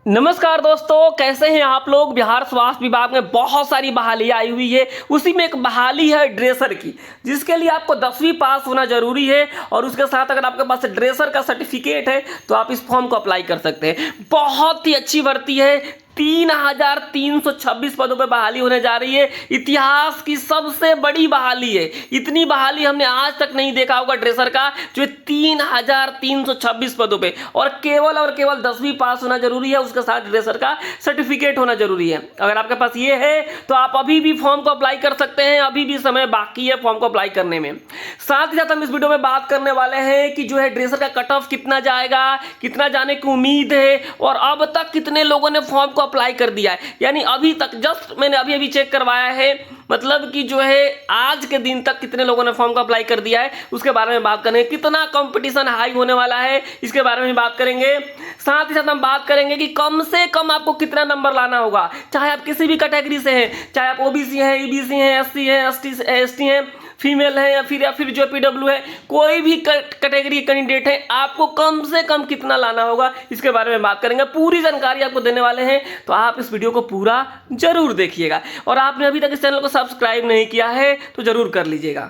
नमस्कार दोस्तों, कैसे हैं आप लोग। बिहार स्वास्थ्य विभाग में बहुत सारी बहाली आई हुई है। उसी में एक बहाली है ड्रेसर की, जिसके लिए आपको 10वीं पास होना जरूरी है। और उसके साथ अगर आपके पास ड्रेसर का सर्टिफिकेट है तो आप इस फॉर्म को अप्लाई कर सकते हैं। बहुत ही अच्छी भर्ती है। 3,326 पदों पे बहाली होने जा रही है। इतिहास की सबसे बड़ी बहाली है। इतनी बहाली हमने आज तक नहीं देखा होगा ड्रेसर का, जो 3,326 पदों पे। और केवल 10वीं पास होना जरूरी है। उसके साथ ड्रेसर का सर्टिफिकेट होना जरूरी है। अगर आपके पास ये है तो आप अभी भी फॉर्म को अप्लाई कर सकते हैं। अभी भी समय बाकी है फॉर्म को अप्लाई करने में। साथ ही साथ हम इस वीडियो में बात करने वाले हैं कि जो है ड्रेसर का कट ऑफ कितना जाएगा, कितना जाने की उम्मीद है, और अब तक कितने लोगों ने फॉर्म को अप्लाई कर दिया है। यानी अभी तक जस्ट मैंने अभी चेक करवाया है, मतलब कि जो है आज के दिन तक कितने लोगों ने फॉर्म को अप्लाई कर दिया है, उसके बारे में बात करेंगे। कितना कंपटीशन हाई होने वाला है, इसके बारे में बात करेंगे। साथ ही साथ हम बात करेंगे कि कम से कम आपको कितना नंबर लाना होगा। चाहे आप किसी भी कैटेगरी से हैं, चाहे आप ओबीसी हैं, ईबीसी हैं, एससी हैं, एसटी हैं, फीमेल है या फिर जो पीडब्ल्यू है, कोई भी कैटेगरी कैंडिडेट है, आपको कम से कम कितना लाना होगा, इसके बारे में बात करेंगे। पूरी जानकारी आपको देने वाले हैं, तो आप इस वीडियो को पूरा जरूर देखिएगा। और आपने अभी तक इस चैनल को सब्सक्राइब नहीं किया है तो जरूर कर लीजिएगा।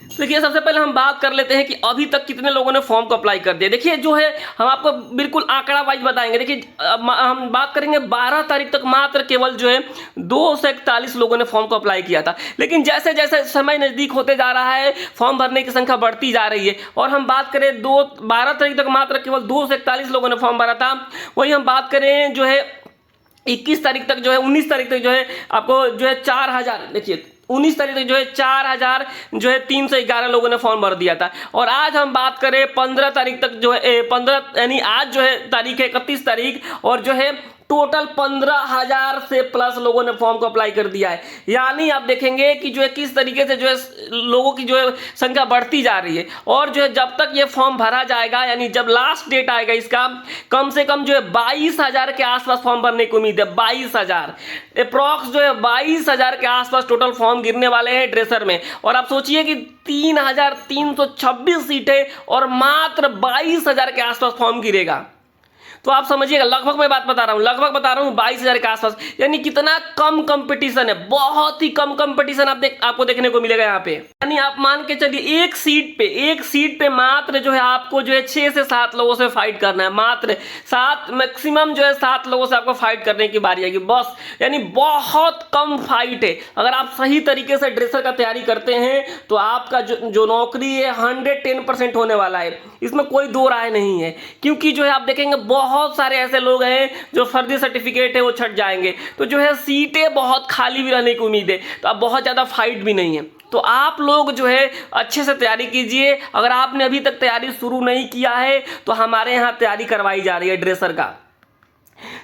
देखिए, सबसे पहले हम बात कर लेते हैं कि अभी तक कितने लोगों ने फॉर्म को अप्लाई कर दिया। देखिए, जो है हम आपको बिल्कुल आंकड़ा वाइज बताएंगे। देखिए, हम बात करेंगे 12 तारीख तक मात्र केवल जो है 241 लोगों ने फॉर्म को अप्लाई किया था। लेकिन जैसे जैसे समय नज़दीक होते जा रहा है, फॉर्म भरने की संख्या बढ़ती जा रही है। और हम बात करें 12 तारीख तक मात्र केवल 241 लोगों ने फॉर्म भरा था। वही हम बात करें जो है 21 तारीख तक जो है 19 तारीख तक जो है आपको जो है 4,000, देखिए 19 तारीख तक जो है 4,311 लोगों ने फॉर्म भर दिया था। और आज हम बात करें 15 तारीख तक जो है 15 यानी आज जो है तारीख है 31 तारीख, और जो है टोटल 15,000 से प्लस लोगों ने फॉर्म को अप्लाई कर दिया है। यानी आप देखेंगे कि जो है किस तरीके से जो है लोगों की जो है संख्या बढ़ती जा रही है। और जो है जब तक ये फॉर्म भरा जाएगा, यानी जब लास्ट डेट आएगा इसका, कम से कम जो है 22,000 के आसपास फॉर्म भरने की उम्मीद है। 22,000 अप्रॉक्स जो है 22,000 के आसपास टोटल फॉर्म गिरने वाले हैं ड्रेसर में। और आप सोचिए कि 3,326 सीटें और मात्र 22,000 के आसपास फॉर्म गिरेगा, तो आप समझिएगा, लगभग मैं बात बता रहा हूं, लगभग बता रहा हूं 22,000 के आसपास। यानी कितना कम कंपटीशन है, बहुत ही कम कंपटीशन आपको देखने को मिलेगा यहाँ पे। यानी आप मान के चलिए एक सीट पे मात्र जो है आपको जो है 6 से 7 लोगों से फाइट करना है। मात्र 7, मैक्सिमम जो है 7 लोगों से आपको फाइट करने की बारी आएगी बस। यानी बहुत कम फाइट है। अगर आप सही तरीके से ड्रेसर का तैयारी करते हैं तो आपका जो नौकरी है 110% होने वाला है। इसमें कोई दो राय नहीं है। क्योंकि जो है आप देखेंगे बहुत सारे ऐसे लोग हैं जो फर्जी सर्टिफिकेट है वो छट जाएंगे, तो जो है सीटें बहुत खाली भी रहने की उम्मीद है। तो अब बहुत ज़्यादा फाइट भी नहीं है। तो आप लोग जो है अच्छे से तैयारी कीजिए। अगर आपने अभी तक तैयारी शुरू नहीं किया है तो हमारे यहाँ तैयारी करवाई जा रही है ड्रेसर का,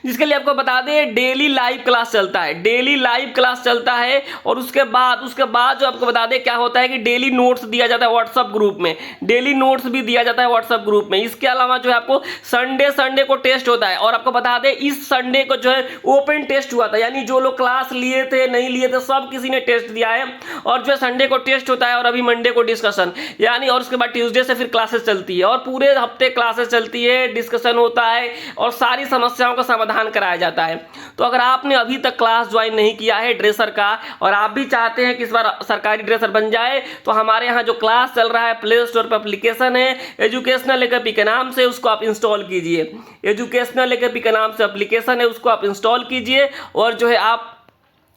जिसके लिए आपको बता दें डेली लाइव क्लास चलता है। डेली लाइव क्लास चलता है। और उसके बाद जो आपको बता दें क्या होता है कि डेली नोट्स दिया जाता है व्हाट्सएप ग्रुप में। डेली नोट्स भी दिया जाता है व्हाट्सएप ग्रुप में। इसके अलावा जो है आपको संडे को टेस्ट होता है। और आपको बता दें इस संडे को जो है ओपन टेस्ट हुआ था, यानी जो लोग क्लास लिए थे नहीं लिए थे सब किसी ने टेस्ट दिया है। और जो है संडे को टेस्ट होता है और अभी मंडे को डिस्कशन, यानी और उसके बाद ट्यूसडे से फिर क्लासेस चलती है। और पूरे हफ्ते क्लासेस चलती है, डिस्कशन होता है और सारी समस्याओं का समाधान कराया जाता है। तो अगर आपने अभी तक क्लास ज्वाइन नहीं किया है ड्रेसर का और आप भी चाहते हैं कि इस बार सरकारी ड्रेसर बन जाए, तो हमारे यहाँ जो क्लास चल रहा है, प्ले स्टोर पर एप्लीकेशन है एजुकेशनल एकेडमी के नाम से, उसको आप इंस्टॉल कीजिए। एजुकेशनल एकेडमी के नाम से एप्लीकेशन है, उसको आप इंस्टॉल कीजिए और जो है आप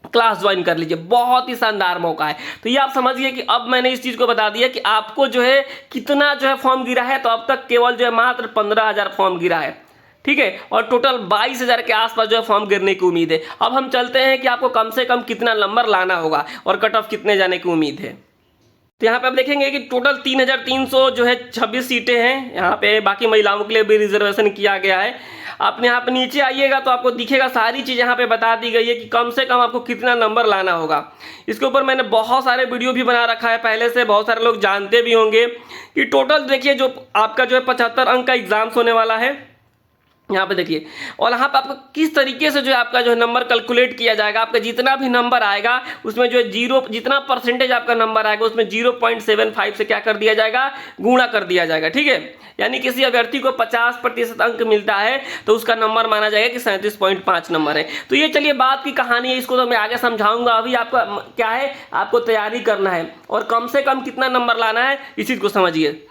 क्लास ज्वाइन कर लीजिए। बहुत ही शानदार मौका है। तो ये आप समझिए कि अब मैंने इस चीज को बता दिया कि आपको जो है कितना जो है फॉर्म गिरा है। तो अब तक केवल जो है मात्र 15,000 फॉर्म गिरा है, ठीक है। और टोटल 22,000 के आसपास जो है फॉर्म गिरने की उम्मीद है। अब हम चलते हैं कि आपको कम से कम कितना नंबर लाना होगा और कट ऑफ कितने जाने की उम्मीद है। तो यहाँ पे आप देखेंगे कि टोटल 3,300 जो है 26 सीटें हैं यहाँ पे। बाकी महिलाओं के लिए भी रिजर्वेशन किया गया है। आप यहाँ पे नीचे आइएगा तो आपको दिखेगा सारी चीज़ यहाँ पे बता दी गई है कि कम से कम आपको कितना नंबर लाना होगा। इसके ऊपर मैंने बहुत सारे वीडियो भी बना रखा है पहले से, बहुत सारे लोग जानते भी होंगे कि टोटल देखिए जो आपका जो है 75 अंक का एग्जाम्स होने वाला है। यहाँ पे देखिए, और यहाँ पे आपको किस तरीके से जो है आपका जो है नंबर कैलकुलेट किया जाएगा। आपका जितना भी नंबर आएगा उसमें जो है जीरो, जितना परसेंटेज आपका नंबर आएगा उसमें 0.75 से क्या कर दिया जाएगा, गुणा कर दिया जाएगा। ठीक है, यानी किसी अभ्यर्थी को 50% अंक मिलता है तो उसका नंबर माना जाएगा कि 37.5 नंबर है। तो ये चलिए बात की कहानी है, इसको तो मैं आगे समझाऊंगा। अभी आपका क्या है, आपको तैयारी करना है और कम से कम कितना नंबर लाना है इस चीज को समझिए।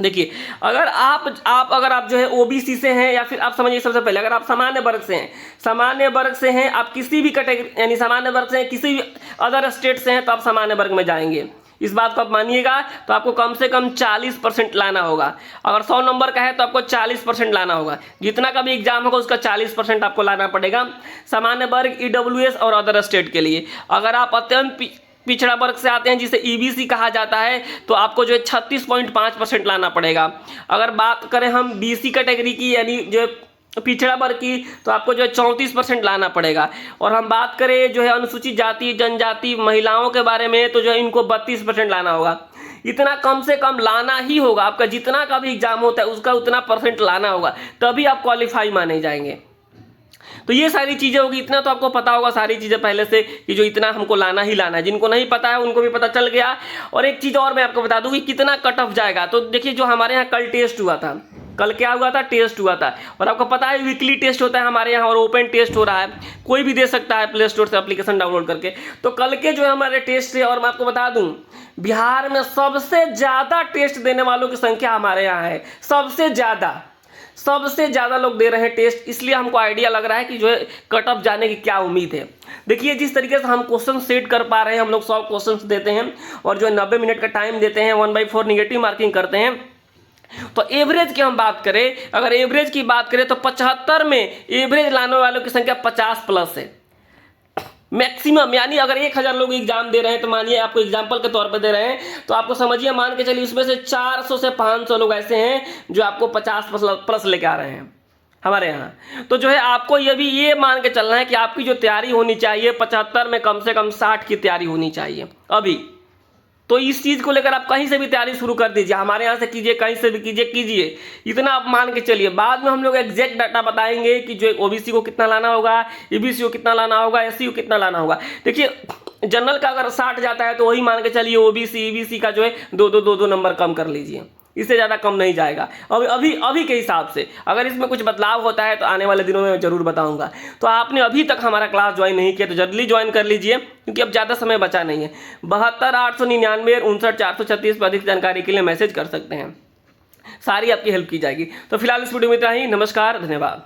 देखिए, अगर आप जो है ओबीसी से हैं, या फिर आप समझिए सबसे पहले अगर आप सामान्य वर्ग से हैं, आप किसी भी कैटेगरी यानी सामान्य वर्ग से हैं, किसी भी अदर स्टेट से हैं, तो आप सामान्य वर्ग में जाएंगे। इस बात को आप मानिएगा। तो आपको कम से कम 40% लाना होगा। अगर 100 नंबर का है तो आपको 40% लाना होगा। जितना का भी एग्जाम होगा उसका 40% आपको लाना पड़ेगा सामान्य वर्ग, ईडब्ल्यूएस और अदर स्टेट के लिए। अगर आप अत्यंत पिछड़ा वर्ग से आते हैं जिसे ईबीसी कहा जाता है, तो आपको जो है 36.5% लाना पड़ेगा। अगर बात करें हम बीसी कैटेगरी की यानी जो पिछड़ा वर्ग की, तो आपको जो है 34% लाना पड़ेगा। और हम बात करें जो है अनुसूचित जाति जनजाति महिलाओं के बारे में, तो जो है इनको 32% लाना होगा। इतना कम से कम लाना ही होगा। आपका जितना का भी एग्जाम होता है उसका उतना परसेंट लाना होगा, तभी आप क्वालिफाई माने जाएंगे। तो ये सारी चीजें होगी। इतना तो आपको पता होगा सारी चीजें पहले से कि जो इतना हमको लाना ही लाना है। जिनको नहीं पता है उनको भी पता चल गया। और एक चीज और मैं आपको बता दूं कि कितना कट ऑफ जाएगा। तो देखिए, जो हमारे यहाँ कल टेस्ट हुआ था, कल क्या हुआ था, टेस्ट हुआ था। और आपको पता है वीकली टेस्ट होता है हमारे यहाँ और ओपन टेस्ट हो रहा है, कोई भी दे सकता है प्ले स्टोर से एप्लीकेशन डाउनलोड करके। तो कल के जो है हमारे टेस्ट थे, और मैं आपको बता दूं बिहार में सबसे ज्यादा टेस्ट देने वालों की संख्या हमारे यहाँ है। सबसे ज्यादा लोग दे रहे हैं टेस्ट, इसलिए हमको आइडिया लग रहा है कि जो है कट ऑफ जाने की क्या उम्मीद है। देखिए, जिस तरीके से हम क्वेश्चन सेट कर पा रहे हैं, हम लोग 100 क्वेश्चंस देते हैं और जो है 90 मिनट का टाइम देते हैं, 1/4 निगेटिव मार्किंग करते हैं। तो एवरेज की हम बात करें, अगर एवरेज की बात करें तो 75 में एवरेज लाने वालों की संख्या 50+ है मैक्सिमम। यानी अगर 1000 लोग एग्जाम दे रहे हैं, तो मानिए आपको एग्जाम्पल के तौर पर दे रहे हैं, तो आपको समझिए मान के चलिए उसमें से 400 से 500 लोग ऐसे हैं जो आपको 50+ लेके आ रहे हैं हमारे यहाँ। तो जो है आपको ये मान के चलना है कि आपकी जो तैयारी होनी चाहिए 75 में कम से कम 60 की तैयारी होनी चाहिए अभी। तो इस चीज को लेकर आप कहीं से भी तैयारी शुरू कर दीजिए, हमारे यहाँ से कीजिए, कहीं से भी कीजिए। इतना आप मान के चलिए। बाद में हम लोग एग्जैक्ट डाटा बताएंगे कि जो ओबीसी को कितना लाना होगा, ईबीसी को कितना लाना होगा, एससी को कितना लाना होगा। देखिए, जनरल का अगर 60 जाता है तो वही मान के चलिए ओबीसी ईबीसी का जो है 2 नंबर कम कर लीजिए, इससे ज़्यादा कम नहीं जाएगा अभी के हिसाब से। अगर इसमें कुछ बदलाव होता है तो आने वाले दिनों में जरूर बताऊंगा। तो आपने अभी तक हमारा क्लास ज्वाइन नहीं किया तो जल्दी ज्वाइन कर लीजिए, क्योंकि अब ज़्यादा समय बचा नहीं है। 72 899 59 436 पर अधिक जानकारी के लिए मैसेज कर सकते हैं, सारी आपकी हेल्प की जाएगी। तो फिलहाल इस वीडियो में इतना ही। नमस्कार, धन्यवाद।